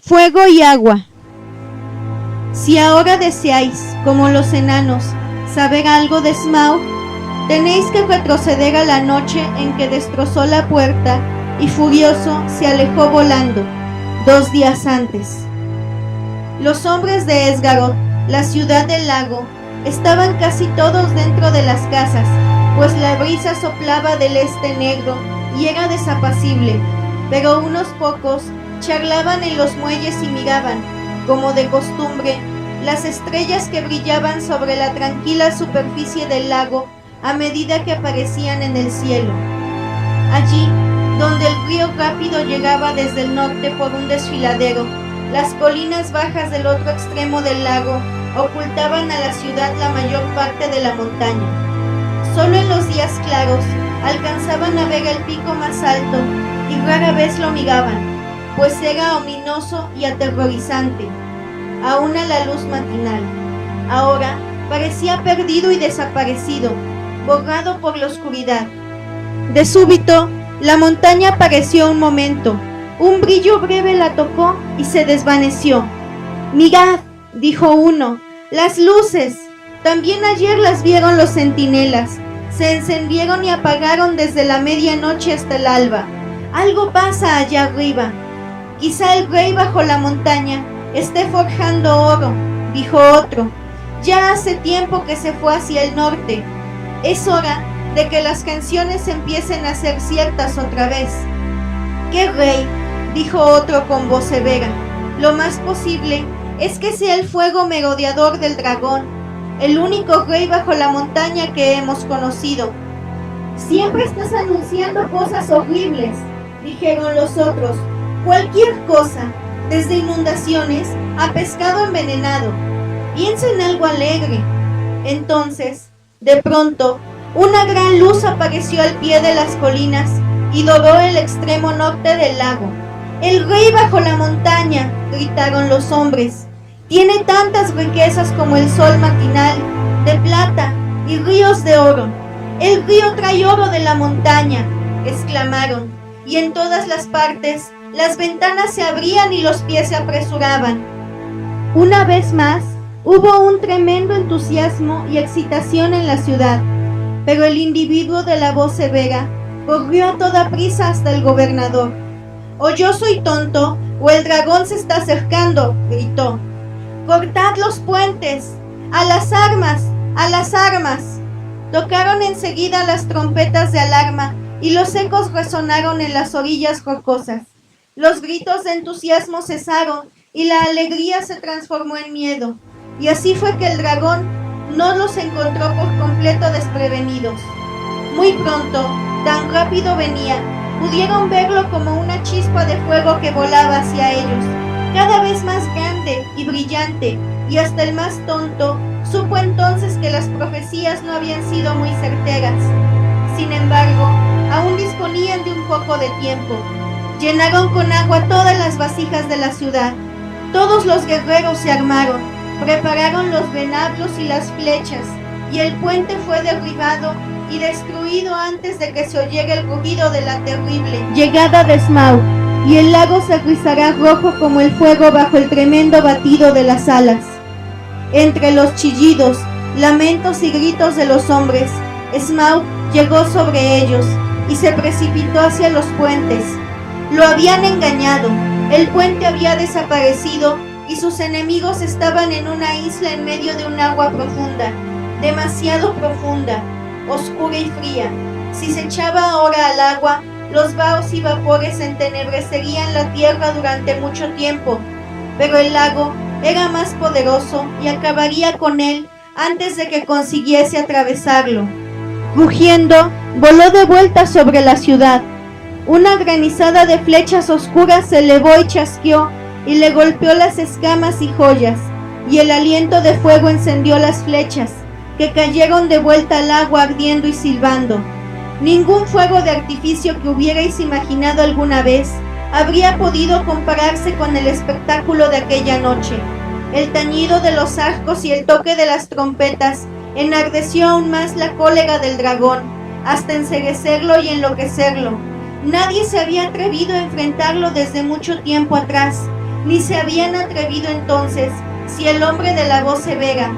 Fuego y agua. Si ahora deseáis, como los enanos, saber algo de Smaug, tenéis que retroceder a la noche en que destrozó la puerta y furioso se alejó volando, 2 días antes. Los hombres de Esgaroth, la ciudad del lago, estaban casi todos dentro de las casas, pues la brisa soplaba del este negro y era desapacible, pero unos pocos charlaban en los muelles y miraban, como de costumbre, las estrellas que brillaban sobre la tranquila superficie del lago a medida que aparecían en el cielo. Allí, donde el río rápido llegaba desde el norte por un desfiladero, las colinas bajas del otro extremo del lago ocultaban a la ciudad la mayor parte de la montaña. Solo en los días claros alcanzaban a ver el pico más alto y rara vez lo miraban, pues era ominoso y aterrorizante, aún a la luz matinal. Ahora parecía perdido y desaparecido, borrado por la oscuridad. De súbito, la montaña apareció un momento. Un brillo breve la tocó y se desvaneció. «Mirad», dijo uno, «las luces. También ayer las vieron los centinelas. Se encendieron y apagaron desde la medianoche hasta el alba. Algo pasa allá arriba. Quizá el rey bajo la montaña esté forjando oro», dijo otro. «Ya hace tiempo que se fue hacia el norte. Es hora de que las canciones empiecen a ser ciertas otra vez». «¿Qué rey?», dijo otro con voz severa. «Lo más posible es que sea el fuego merodeador del dragón, el único rey bajo la montaña que hemos conocido». «Siempre estás anunciando cosas horribles», dijeron los otros. «Cualquier cosa, desde inundaciones a pescado envenenado. Piensa en algo alegre». Entonces, de pronto, una gran luz apareció al pie de las colinas y doró el extremo norte del lago. «El rey bajo la montaña», gritaron los hombres. «Tiene tantas riquezas como el sol matinal, de plata y ríos de oro». «El río trae oro de la montaña», exclamaron, y en todas las partes las ventanas se abrían y los pies se apresuraban. Una vez más, hubo un tremendo entusiasmo y excitación en la ciudad, pero el individuo de la voz severa corrió a toda prisa hasta el gobernador. «O yo soy tonto, o el dragón se está acercando», gritó. «¡Cortad los puentes! ¡A las armas! ¡A las armas!». Tocaron enseguida las trompetas de alarma y los ecos resonaron en las orillas rocosas. Los gritos de entusiasmo cesaron y la alegría se transformó en miedo. Y así fue que el dragón no los encontró por completo desprevenidos. Muy pronto, tan rápido venía, pudieron verlo como una chispa de fuego que volaba hacia ellos, cada vez más grande y brillante, y hasta el más tonto supo entonces que las profecías no habían sido muy certeras. Sin embargo, aún disponían de un poco de tiempo. Llenaron con agua todas las vasijas de la ciudad. Todos los guerreros se armaron, prepararon los venablos y las flechas, y el puente fue derribado y destruido antes de que se oyera el rugido de la terrible llegada de Smaug, y el lago se rizará rojo como el fuego bajo el tremendo batido de las alas. Entre los chillidos, lamentos y gritos de los hombres, Smaug llegó sobre ellos y se precipitó hacia los puentes. Lo habían engañado, el puente había desaparecido y sus enemigos estaban en una isla en medio de un agua profunda, demasiado profunda, oscura y fría. Si se echaba ahora al agua, los vaos y vapores entenebrecerían la tierra durante mucho tiempo, pero el lago era más poderoso y acabaría con él antes de que consiguiese atravesarlo. Rugiendo, voló de vuelta sobre la ciudad. Una granizada de flechas oscuras se elevó y chasqueó, y le golpeó las escamas y joyas, y el aliento de fuego encendió las flechas, que cayeron de vuelta al agua ardiendo y silbando. Ningún fuego de artificio que hubierais imaginado alguna vez habría podido compararse con el espectáculo de aquella noche. El tañido de los arcos y el toque de las trompetas enardeció aún más la cólera del dragón, hasta enceguecerlo y enloquecerlo. Nadie se había atrevido a enfrentarlo desde mucho tiempo atrás, ni se habían atrevido entonces si el hombre de la voz severa,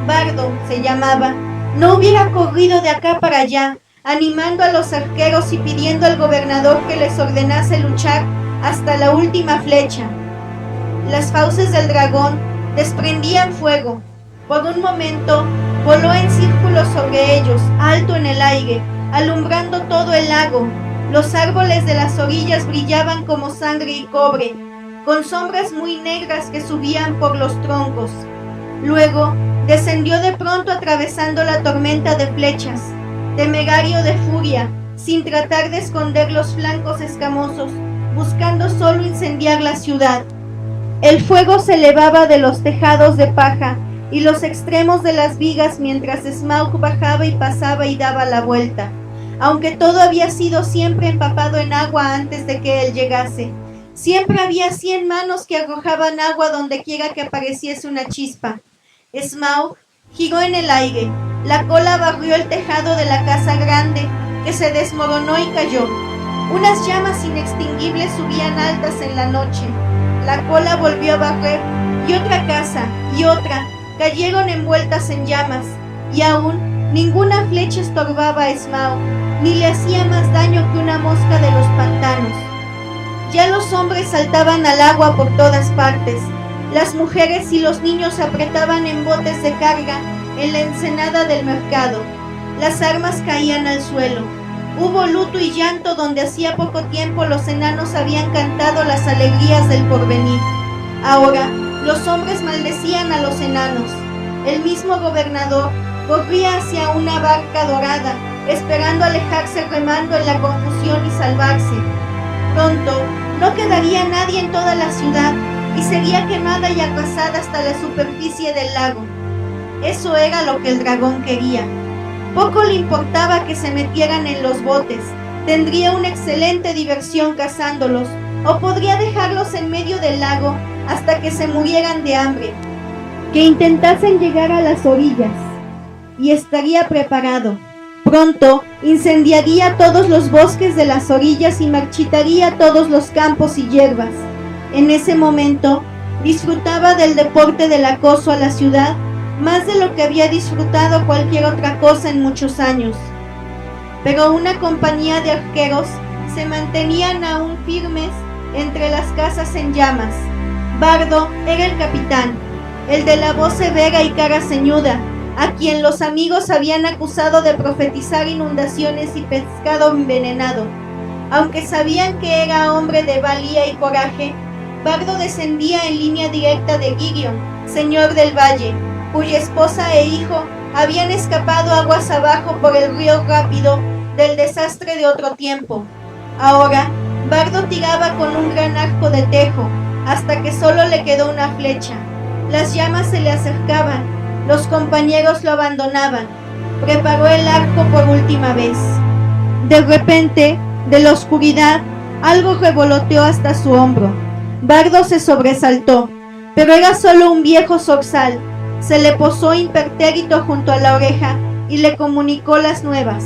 Bardo se llamaba, no hubiera corrido de acá para allá, animando a los arqueros y pidiendo al gobernador que les ordenase luchar hasta la última flecha. Las fauces del dragón desprendían fuego. Por un momento voló en círculos sobre ellos, alto en el aire, alumbrando todo el lago. Los árboles de las orillas brillaban como sangre y cobre, con sombras muy negras que subían por los troncos. Luego descendió de pronto atravesando la tormenta de flechas, temerario de furia, sin tratar de esconder los flancos escamosos, buscando solo incendiar la ciudad. El fuego se elevaba de los tejados de paja y los extremos de las vigas mientras Smaug bajaba y pasaba y daba la vuelta, aunque todo había sido siempre empapado en agua antes de que él llegase. Siempre había 100 manos que arrojaban agua donde quiera que apareciese una chispa. Smaug giró en el aire, la cola barrió el tejado de la casa grande, que se desmoronó y cayó. Unas llamas inextinguibles subían altas en la noche. La cola volvió a barrer, y otra casa, y otra, cayeron envueltas en llamas, y aún ninguna flecha estorbaba a Smaug, ni le hacía más daño que una mosca de los pantanos. Ya los hombres saltaban al agua por todas partes. Las mujeres y los niños se apretaban en botes de carga en la ensenada del mercado. Las armas caían al suelo. Hubo luto y llanto donde hacía poco tiempo los enanos habían cantado las alegrías del porvenir. Ahora, los hombres maldecían a los enanos. El mismo gobernador corría hacia una barca dorada, esperando alejarse remando en la confusión y salvarse. Pronto, no quedaría nadie en toda la ciudad y sería quemada y arrasada hasta la superficie del lago. Eso era lo que el dragón quería. Poco le importaba que se metieran en los botes. Tendría una excelente diversión cazándolos, o podría dejarlos en medio del lago hasta que se murieran de hambre. Que intentasen llegar a las orillas, y estaría preparado. Pronto incendiaría todos los bosques de las orillas y marchitaría todos los campos y hierbas. En ese momento disfrutaba del deporte del acoso a la ciudad más de lo que había disfrutado cualquier otra cosa en muchos años. Pero una compañía de arqueros se mantenían aún firmes entre las casas en llamas. Bardo era el capitán, el de la voz severa y cara ceñuda, a quien los amigos habían acusado de profetizar inundaciones y pescado envenenado. Aunque sabían que era hombre de valía y coraje, Bardo descendía en línea directa de Girion, señor del valle, cuya esposa e hijo habían escapado aguas abajo por el río rápido del desastre de otro tiempo. Ahora, Bardo tiraba con un gran arco de tejo, hasta que solo le quedó una flecha. Las llamas se le acercaban, los compañeros lo abandonaban. Preparó el arco por última vez. De repente, de la oscuridad, algo revoloteó hasta su hombro. Bardo se sobresaltó, pero era solo un viejo zorzal. Se le posó impertérrito junto a la oreja y le comunicó las nuevas.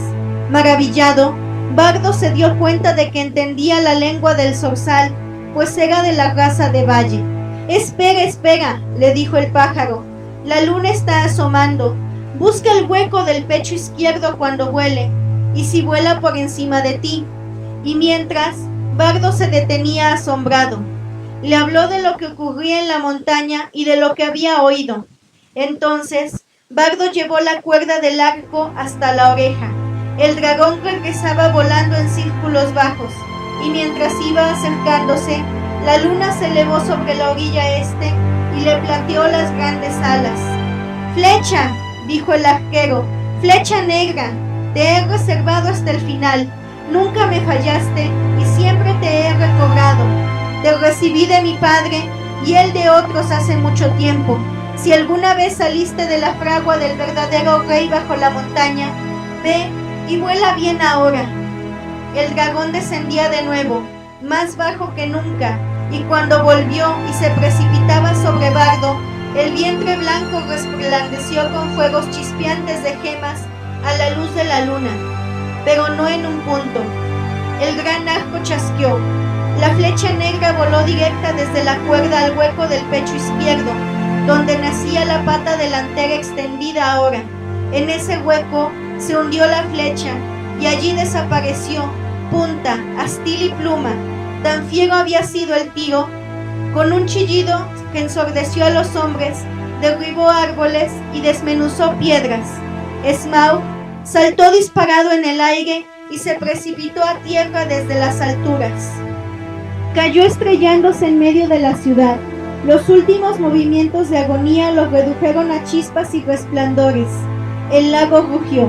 Maravillado, Bardo se dio cuenta de que entendía la lengua del zorzal, pues era de la raza de valle. «Espera, espera», le dijo el pájaro. «La luna está asomando. Busca el hueco del pecho izquierdo cuando vuele, y si vuela por encima de ti». Y mientras, Bardo se detenía asombrado. Le habló de lo que ocurría en la montaña y de lo que había oído. Entonces, Bardo llevó la cuerda del arco hasta la oreja. El dragón regresaba volando en círculos bajos, y mientras iba acercándose, la luna se elevó sobre la orilla este y le plateó las grandes alas. «Flecha», dijo el arquero, «flecha negra, te he reservado hasta el final. Nunca me fallaste y siempre te he recobrado. Te recibí de mi padre y él de otros hace mucho tiempo. Si alguna vez saliste de la fragua del verdadero rey bajo la montaña, ve y vuela bien ahora». El dragón descendía de nuevo, más bajo que nunca, y cuando volvió y se precipitaba sobre Bardo, el vientre blanco resplandeció con fuegos chispeantes de gemas a la luz de la luna, pero no en un punto. El gran arco chasqueó, La flecha negra voló directa desde la cuerda al hueco del pecho izquierdo, donde nacía la pata delantera extendida ahora. En ese hueco se hundió la flecha y allí desapareció, punta, astil y pluma. Tan fiero había sido el tiro. Con un chillido que ensordeció a los hombres, derribó árboles y desmenuzó piedras. Smaug saltó disparado en el aire y se precipitó a tierra desde las alturas. Cayó estrellándose en medio de la ciudad. Los últimos movimientos de agonía lo redujeron a chispas y resplandores. El lago rugió.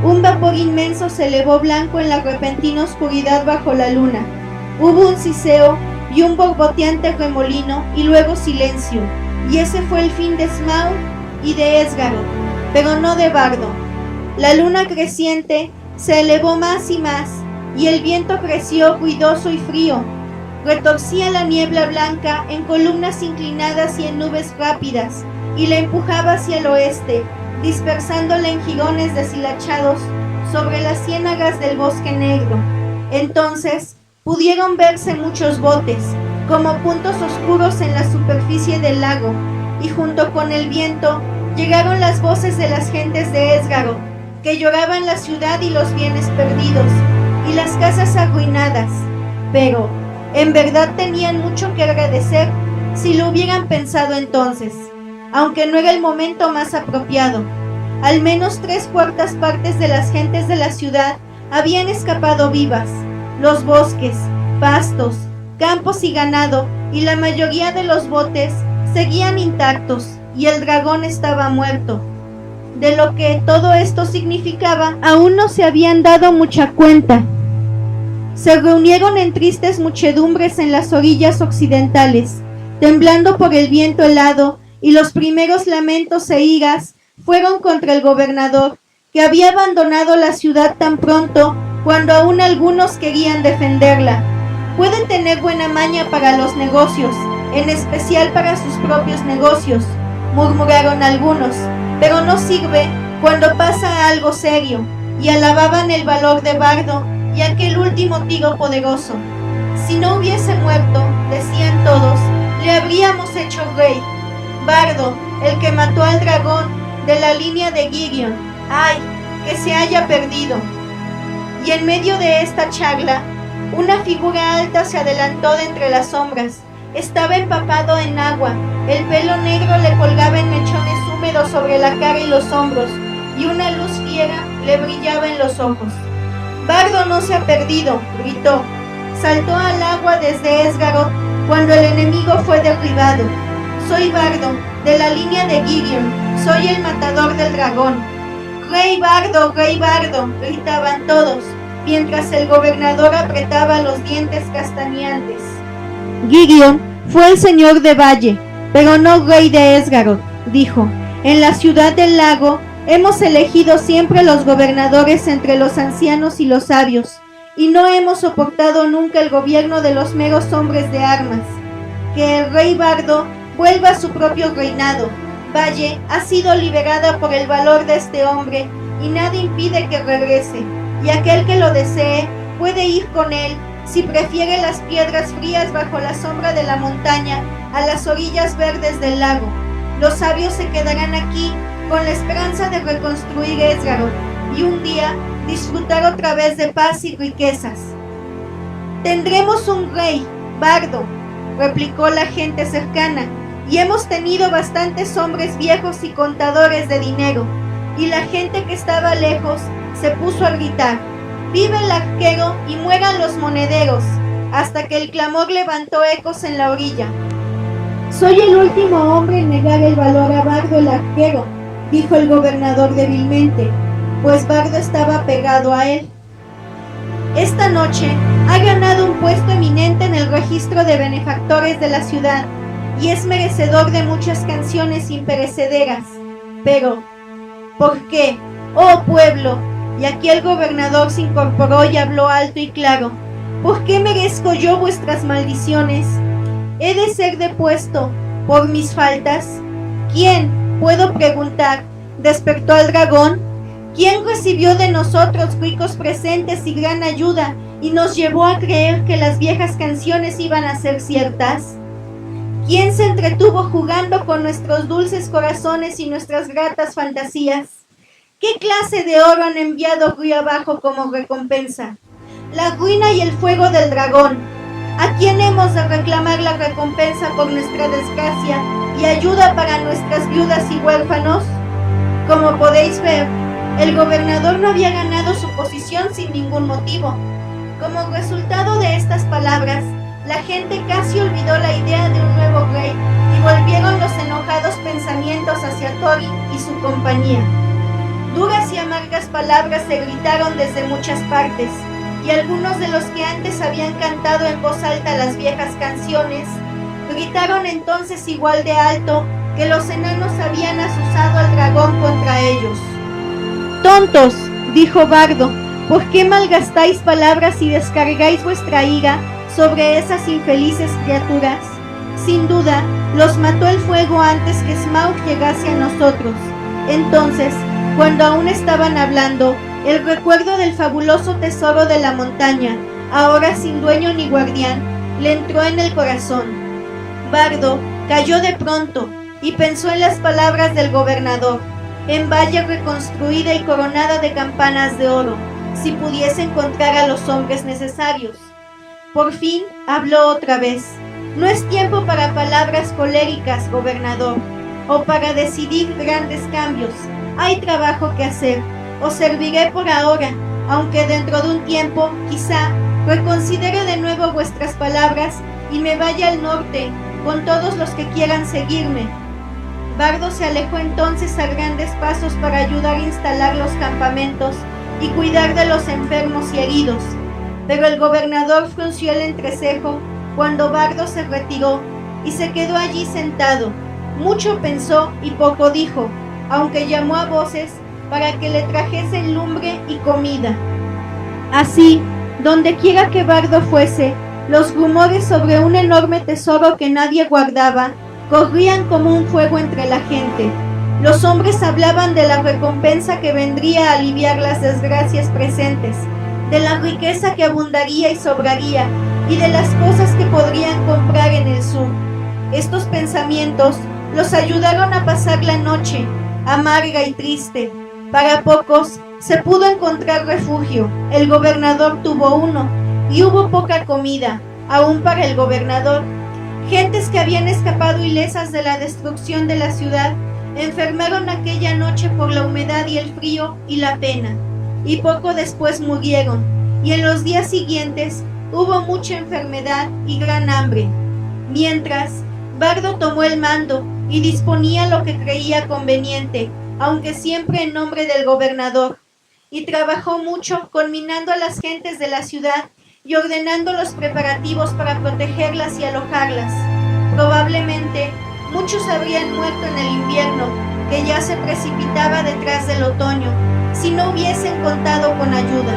Un vapor inmenso se elevó blanco en la repentina oscuridad bajo la luna. Hubo un siseo y un borboteante remolino y luego silencio. Y ese fue el fin de Smaug y de Esgaroth, pero no de Bardo. La luna creciente se elevó más y más, y el viento creció ruidoso y frío. Retorcía la niebla blanca en columnas inclinadas y en nubes rápidas, y la empujaba hacia el oeste, dispersándola en jirones deshilachados sobre las ciénagas del bosque negro. Entonces pudieron verse muchos botes, como puntos oscuros en la superficie del lago, y junto con el viento llegaron las voces de las gentes de Esgaroth, que lloraban la ciudad y los bienes perdidos, y las casas arruinadas, pero en verdad tenían mucho que agradecer si lo hubieran pensado entonces, aunque no era el momento más apropiado. Al menos 3/4 partes de las gentes de la ciudad habían escapado vivas. Los bosques, pastos, campos y ganado, y la mayoría de los botes seguían intactos, y el dragón estaba muerto. De lo que todo esto significaba, aún no se habían dado mucha cuenta. Se reunieron en tristes muchedumbres en las orillas occidentales, temblando por el viento helado, y los primeros lamentos e iras fueron contra el gobernador, que había abandonado la ciudad tan pronto, cuando aún algunos querían defenderla. Puede tener buena maña para los negocios, en especial para sus propios negocios, murmuraron algunos, pero no sirve cuando pasa algo serio, y alababan el valor de Bardo y aquel último tiro poderoso. Si no hubiese muerto, decían todos, le habríamos hecho rey. Bardo, el que mató al dragón de la línea de Girion, ¡ay, que se haya perdido! Y en medio de esta charla, una figura alta se adelantó de entre las sombras. Estaba empapado en agua, el pelo negro le colgaba en mechones húmedos sobre la cara y los hombros, y una luz fiera le brillaba en los ojos. «Bardo no se ha perdido», gritó. Saltó al agua desde Esgaroth cuando el enemigo fue derribado. «Soy Bardo, de la línea de Girion, soy el matador del dragón». Rey Bardo, gritaban todos, mientras el gobernador apretaba los dientes castañeantes. Girion fue el señor de Valle, pero no rey de Esgaroth, dijo. En la ciudad del lago hemos elegido siempre los gobernadores entre los ancianos y los sabios, y no hemos soportado nunca el gobierno de los meros hombres de armas. Que el rey Bardo vuelva a su propio reinado. Valle ha sido liberada por el valor de este hombre, y nada impide que regrese, y aquel que lo desee puede ir con él, si prefiere las piedras frías bajo la sombra de la montaña a las orillas verdes del lago. Los sabios se quedarán aquí con la esperanza de reconstruir Esgaroth y un día disfrutar otra vez de paz y riquezas. «Tendremos un rey, Bardo», replicó la gente cercana, «y hemos tenido bastantes hombres viejos y contadores de dinero». Y la gente que estaba lejos se puso a gritar: «¡Vive el arquero y mueran los monederos!», hasta que el clamor levantó ecos en la orilla. «Soy el último hombre en negar el valor a Bardo el arquero», dijo el gobernador débilmente, pues Bardo estaba pegado a él. «Esta noche ha ganado un puesto eminente en el registro de benefactores de la ciudad, y es merecedor de muchas canciones imperecederas. Pero, ¿por qué, oh pueblo?», y aquí el gobernador se incorporó y habló alto y claro, «¿por qué merezco yo vuestras maldiciones? ¿He de ser depuesto por mis faltas? ¿Quién, puedo preguntar, despertó al dragón? ¿Quién recibió de nosotros ricos presentes y gran ayuda, y nos llevó a creer que las viejas canciones iban a ser ciertas? ¿Quién se entretuvo jugando con nuestros dulces corazones y nuestras gratas fantasías? ¿Qué clase de oro han enviado río abajo como recompensa? La ruina y el fuego del dragón. ¿A quién hemos de reclamar la recompensa por nuestra desgracia y ayuda para nuestras viudas y huérfanos? Como podéis ver, el gobernador no había ganado su posición sin ningún motivo. Como resultado de estas palabras, la gente casi olvidó la idea de un nuevo rey y volvieron los enojados pensamientos hacia Thorin y su compañía. Duras y amargas palabras se gritaron desde muchas partes, y algunos de los que antes habían cantado en voz alta las viejas canciones, gritaron entonces igual de alto que los enanos habían azuzado al dragón contra ellos. «Tontos», dijo Bardo, «¿por qué malgastáis palabras y descargáis vuestra ira sobre esas infelices criaturas? Sin duda, los mató el fuego antes que Smaug llegase a nosotros». Entonces, cuando aún estaban hablando, el recuerdo del fabuloso tesoro de la montaña, ahora sin dueño ni guardián, le entró en el corazón. Bardo cayó de pronto y pensó en las palabras del gobernador, en valle reconstruida y coronada de campanas de oro, si pudiese encontrar a los hombres necesarios. Por fin habló otra vez. «No es tiempo para palabras coléricas, gobernador, o para decidir grandes cambios. Hay trabajo que hacer. Os serviré por ahora, aunque dentro de un tiempo, quizá, reconsidere de nuevo vuestras palabras y me vaya al norte con todos los que quieran seguirme». Bardo se alejó entonces a grandes pasos para ayudar a instalar los campamentos y cuidar de los enfermos y heridos, pero el gobernador frunció el entrecejo cuando Bardo se retiró y se quedó allí sentado. Mucho pensó y poco dijo, aunque llamó a voces para que le trajesen lumbre y comida. Así, donde quiera que Bardo fuese, los rumores sobre un enorme tesoro que nadie guardaba corrían como un fuego entre la gente. Los hombres hablaban de la recompensa que vendría a aliviar las desgracias presentes, de la riqueza que abundaría y sobraría, y de las cosas que podrían comprar en el sur. Estos pensamientos los ayudaron a pasar la noche, amarga y triste. Para pocos se pudo encontrar refugio, el gobernador tuvo uno, y hubo poca comida, aún para el gobernador. Gentes que habían escapado ilesas de la destrucción de la ciudad, enfermaron aquella noche por la humedad y el frío y la pena, y poco después murieron, y en los días siguientes hubo mucha enfermedad y gran hambre. Mientras, Bardo tomó el mando y disponía lo que creía conveniente, aunque siempre en nombre del gobernador, y trabajó mucho conminando a las gentes de la ciudad y ordenando los preparativos para protegerlas y alojarlas. Probablemente muchos habrían muerto en el invierno, que ya se precipitaba detrás del otoño, si no hubiesen contado con ayuda.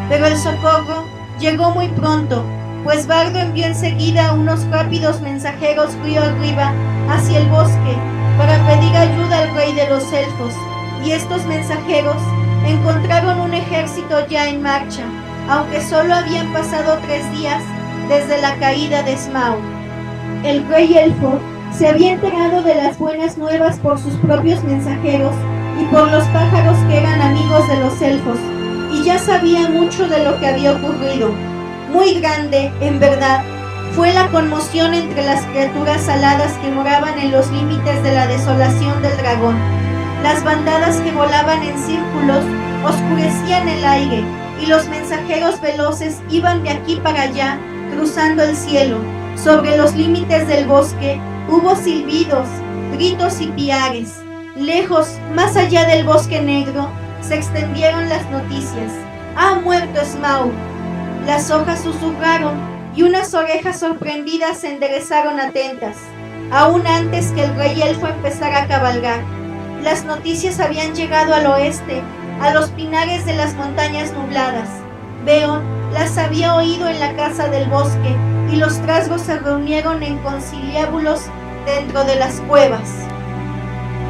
Pero el socorro llegó muy pronto, pues Bardo envió enseguida unos rápidos mensajeros río arriba hacia el bosque para pedir ayuda al rey de los elfos, y estos mensajeros encontraron un ejército ya en marcha, aunque solo habían pasado 3 días desde la caída de Smaug. El rey elfo se había enterado de las buenas nuevas por sus propios mensajeros y por los pájaros que eran amigos de los elfos, y ya sabía mucho de lo que había ocurrido. Muy grande, en verdad, fue la conmoción entre las criaturas aladas que moraban en los límites de la desolación del dragón. Las bandadas que volaban en círculos oscurecían el aire, y los mensajeros veloces iban de aquí para allá, cruzando el cielo. Sobre los límites del bosque hubo silbidos, gritos y piares. Lejos, más allá del bosque negro, se extendieron las noticias. «¡Ha muerto Smaug!». Las hojas susurraron y unas orejas sorprendidas se enderezaron atentas, aún antes que el rey elfo empezara a cabalgar. Las noticias habían llegado al oeste, a los pinares de las montañas nubladas. Beorn las había oído en la casa del bosque, y los trasgos se reunieron en conciliábulos dentro de las cuevas.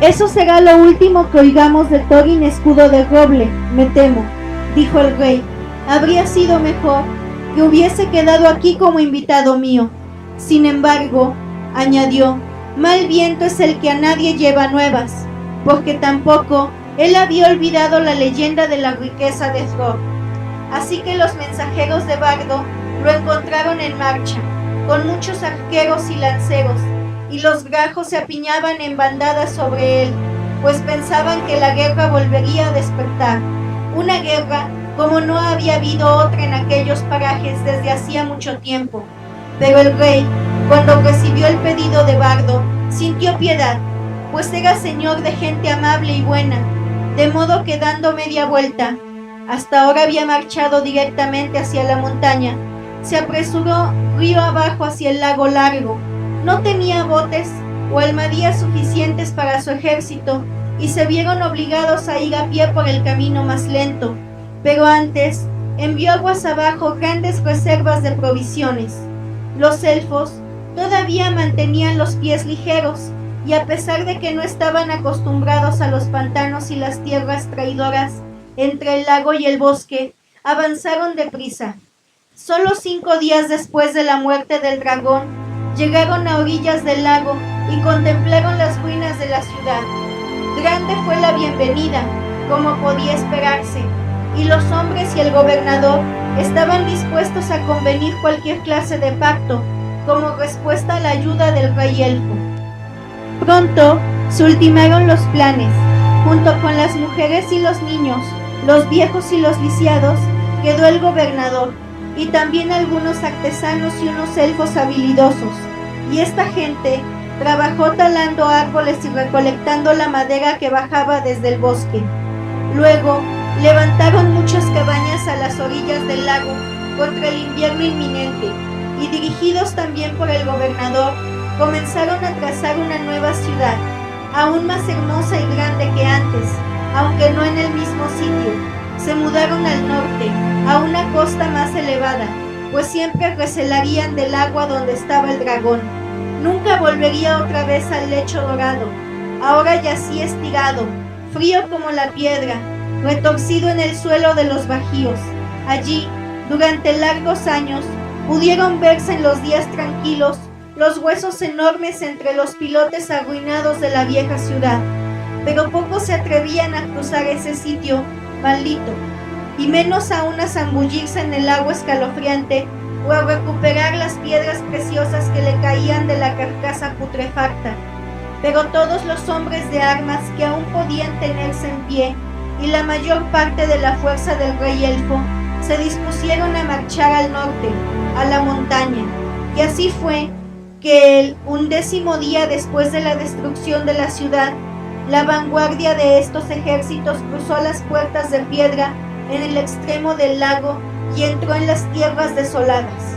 «Eso será lo último que oigamos de Thorin Escudo de Roble, me temo», dijo el rey. «Habría sido mejor que hubiese quedado aquí como invitado mío. Sin embargo, añadió, mal viento es el que a nadie lleva nuevas, porque tampoco él había olvidado la leyenda de la riqueza de Thror. Así que los mensajeros de Bardo lo encontraron en marcha, con muchos arqueros y lanceros, y los grajos se apiñaban en bandadas sobre él, pues pensaban que la guerra volvería a despertar, una guerra como no había habido otra en aquellos parajes desde hacía mucho tiempo. Pero el rey, cuando recibió el pedido de Bardo, sintió piedad, pues era señor de gente amable y buena, de modo que dando media vuelta, hasta ahora había marchado directamente hacia la montaña, se apresuró río abajo hacia el lago largo. No tenía botes o almadías suficientes para su ejército y se vieron obligados a ir a pie por el camino más lento, pero antes envió aguas abajo grandes reservas de provisiones. Los elfos todavía mantenían los pies ligeros y a pesar de que no estaban acostumbrados a los pantanos y las tierras traidoras entre el lago y el bosque, avanzaron deprisa. Solo 5 días después de la muerte del dragón, llegaron a orillas del lago y contemplaron las ruinas de la ciudad. Grande fue la bienvenida, como podía esperarse, y los hombres y el gobernador estaban dispuestos a convenir cualquier clase de pacto como respuesta a la ayuda del rey elfo. Pronto se ultimaron los planes. Junto con las mujeres y los niños, los viejos y los lisiados, quedó el gobernador, y también algunos artesanos y unos elfos habilidosos, y esta gente trabajó talando árboles y recolectando la madera que bajaba desde el bosque. Luego levantaron muchas cabañas a las orillas del lago contra el invierno inminente, y dirigidos también por el gobernador, comenzaron a trazar una nueva ciudad, aún más hermosa y grande que antes, aunque no en el mismo sitio. Se mudaron al norte, a una costa más elevada, pues siempre recelarían del agua donde estaba el dragón. Nunca volvería otra vez al lecho dorado. Ahora yacía estirado, frío como la piedra, retorcido en el suelo de los bajíos. Allí, durante largos años, pudieron verse en los días tranquilos los huesos enormes entre los pilotes arruinados de la vieja ciudad, pero pocos se atrevían a cruzar ese sitio maldito, y menos aún a zambullirse en el agua escalofriante o a recuperar las piedras preciosas que le caían de la carcasa putrefacta. Pero todos los hombres de armas que aún podían tenerse en pie, y la mayor parte de la fuerza del rey elfo, se dispusieron a marchar al norte, a la montaña, y así fue que el 11º día después de la destrucción de la ciudad, la vanguardia de estos ejércitos cruzó las puertas de piedra en el extremo del lago y entró en las tierras desoladas.